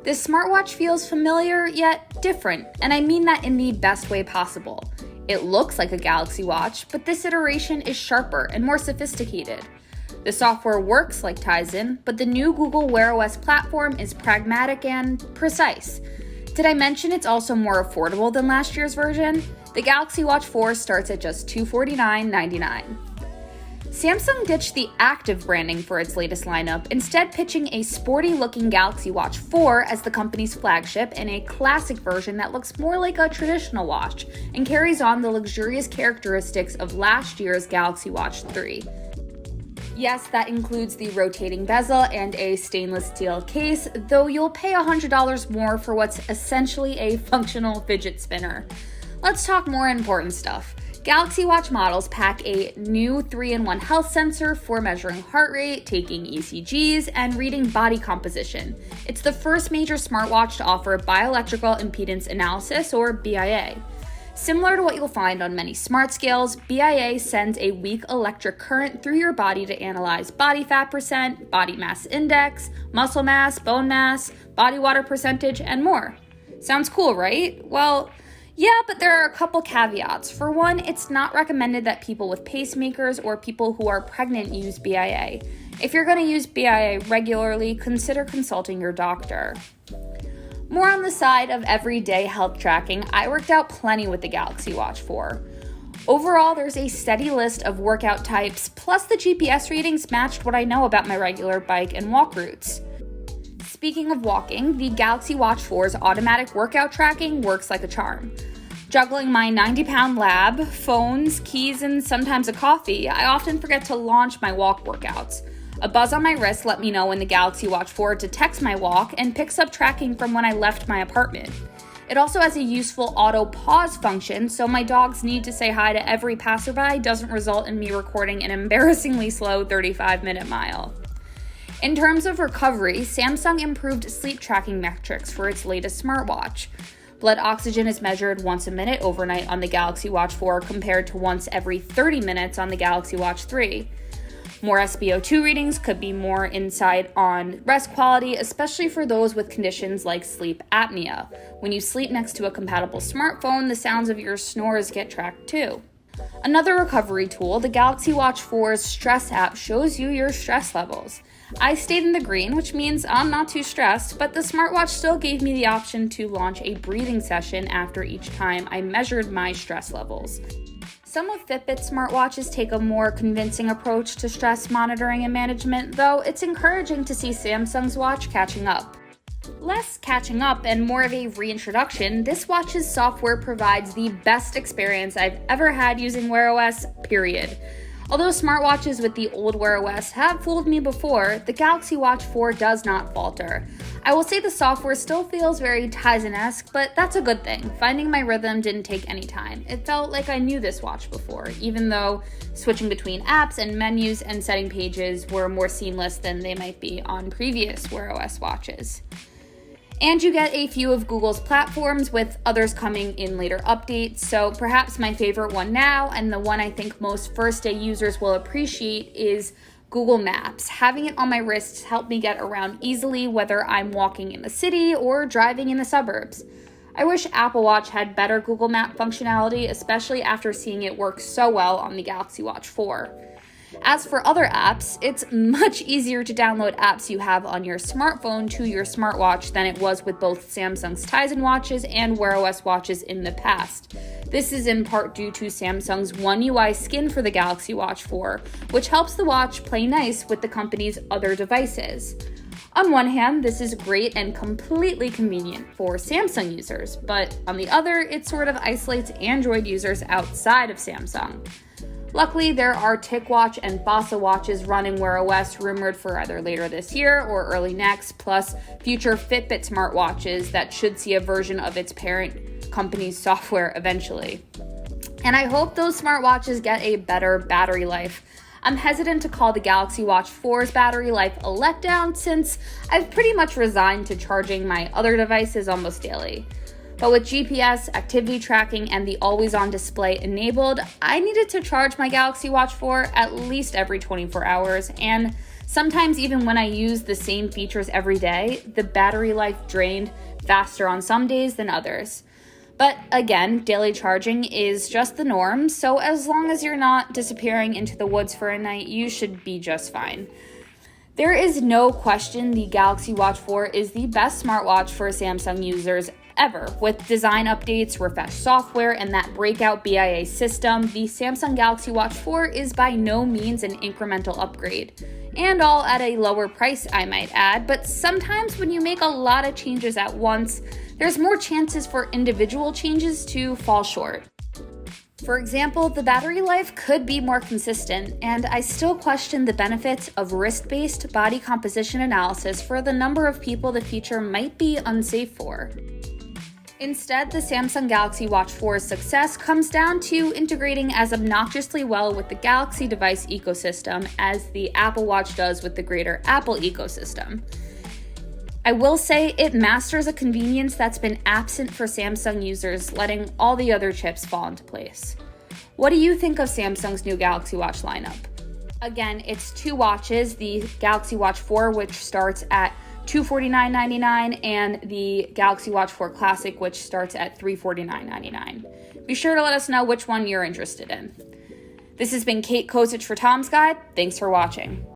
This smartwatch feels familiar yet different, and I mean that in the best way possible. It looks like a Galaxy Watch, but this iteration is sharper and more sophisticated. The software works like Tizen, but the new Google Wear OS platform is pragmatic and precise. Did I mention it's also more affordable than last year's version? The Galaxy Watch 4 starts at just $249.99. Samsung ditched the active branding for its latest lineup, instead pitching a sporty-looking Galaxy Watch 4 as the company's flagship in a classic version that looks more like a traditional watch and carries on the luxurious characteristics of last year's Galaxy Watch 3. Yes, that includes the rotating bezel and a stainless steel case, though you'll pay $100 more for what's essentially a functional fidget spinner. Let's talk more important stuff. Galaxy Watch models pack a new 3-in-1 health sensor for measuring heart rate, taking ECGs, and reading body composition. It's the first major smartwatch to offer bioelectrical impedance analysis, or BIA. Similar to what you'll find on many smart scales, BIA sends a weak electric current through your body to analyze body fat percent, body mass index, muscle mass, bone mass, body water percentage, and more. Sounds cool, right? Well, yeah, but there are a couple caveats. For one, it's not recommended that people with pacemakers or people who are pregnant use BIA. If you're going to use BIA regularly, consider consulting your doctor. More on the side of everyday health tracking, I worked out plenty with the Galaxy Watch 4. Overall, there's a steady list of workout types, plus the GPS readings matched what I know about my regular bike and walk routes. Speaking of walking, the Galaxy Watch 4's automatic workout tracking works like a charm. Juggling my 90-pound lab, phones, keys, and sometimes a coffee, I often forget to launch my walk workouts. A buzz on my wrist let me know when the Galaxy Watch 4 detects my walk and picks up tracking from when I left my apartment. It also has a useful auto pause function, so my dog's need to say hi to every passerby doesn't result in me recording an embarrassingly slow 35-minute mile. In terms of recovery, Samsung improved sleep tracking metrics for its latest smartwatch. Blood oxygen is measured once a minute overnight on the Galaxy Watch 4 compared to once every 30 minutes on the Galaxy Watch 3. More SpO2 readings could be more insight on rest quality, especially for those with conditions like sleep apnea. When you sleep next to a compatible smartphone, the sounds of your snores get tracked too. Another recovery tool, the Galaxy Watch 4's stress app shows you your stress levels. I stayed in the green, which means I'm not too stressed, but the smartwatch still gave me the option to launch a breathing session after each time I measured my stress levels. Some of Fitbit's smartwatches take a more convincing approach to stress monitoring and management, though it's encouraging to see Samsung's watch catching up. Less catching up and more of a reintroduction, this watch's software provides the best experience I've ever had using Wear OS, period. Although smartwatches with the old Wear OS have fooled me before, the Galaxy Watch 4 does not falter. I will say the software still feels very Tizen-esque, but that's a good thing. Finding my rhythm didn't take any time. It felt like I knew this watch before, even though switching between apps and menus and setting pages were more seamless than they might be on previous Wear OS watches. And you get a few of Google's platforms, with others coming in later updates, so perhaps my favorite one now, and the one I think most first-day users will appreciate, is Google Maps. Having it on my wrist helped me get around easily, whether I'm walking in the city or driving in the suburbs. I wish Apple Watch had better Google Map functionality, especially after seeing it work so well on the Galaxy Watch 4. As for other apps, it's much easier to download apps you have on your smartphone to your smartwatch than it was with both Samsung's Tizen watches and Wear OS watches in the past. This is in part due to Samsung's One UI skin for the Galaxy Watch 4, which helps the watch play nice with the company's other devices. On one hand, this is great and completely convenient for Samsung users, but on the other, it sort of isolates Android users outside of Samsung. Luckily, there are TicWatch and Fossil watches running Wear OS rumored for either later this year or early next, plus future Fitbit smartwatches that should see a version of its parent company's software eventually. And I hope those smartwatches get a better battery life. I'm hesitant to call the Galaxy Watch 4's battery life a letdown since I've pretty much resigned to charging my other devices almost daily. But with GPS, activity tracking, and the always-on display enabled, I needed to charge my Galaxy Watch 4 at least every 24 hours, and Sometimes even when I use the same features every day, the battery life drained faster on some days than others. But again, daily charging is just the norm, so as long as you're not disappearing into the woods for a night, you should be just fine. There is no question the Galaxy Watch 4 is the best smartwatch for Samsung users ever. With design updates, refreshed software, and that breakout BIA system, the Samsung Galaxy Watch 4 is by no means an incremental upgrade. And all at a lower price, I might add, but sometimes when you make a lot of changes at once, there's more chances for individual changes to fall short. For example, the battery life could be more consistent, and I still question the benefits of wrist-based body composition analysis for the number of people the feature might be unsafe for. Instead, the Samsung Galaxy Watch 4's success comes down to integrating as obnoxiously well with the Galaxy device ecosystem as the Apple Watch does with the greater Apple ecosystem. I will say it masters a convenience that's been absent for Samsung users, letting all the other chips fall into place. What do you think of Samsung's new Galaxy Watch lineup? Again, it's two watches, the Galaxy Watch 4, which starts at $249.99, and the Galaxy Watch 4 Classic, which starts at $349.99. Be sure to let us know which one you're interested in. This has been Kate Kosich for Tom's Guide. Thanks for watching.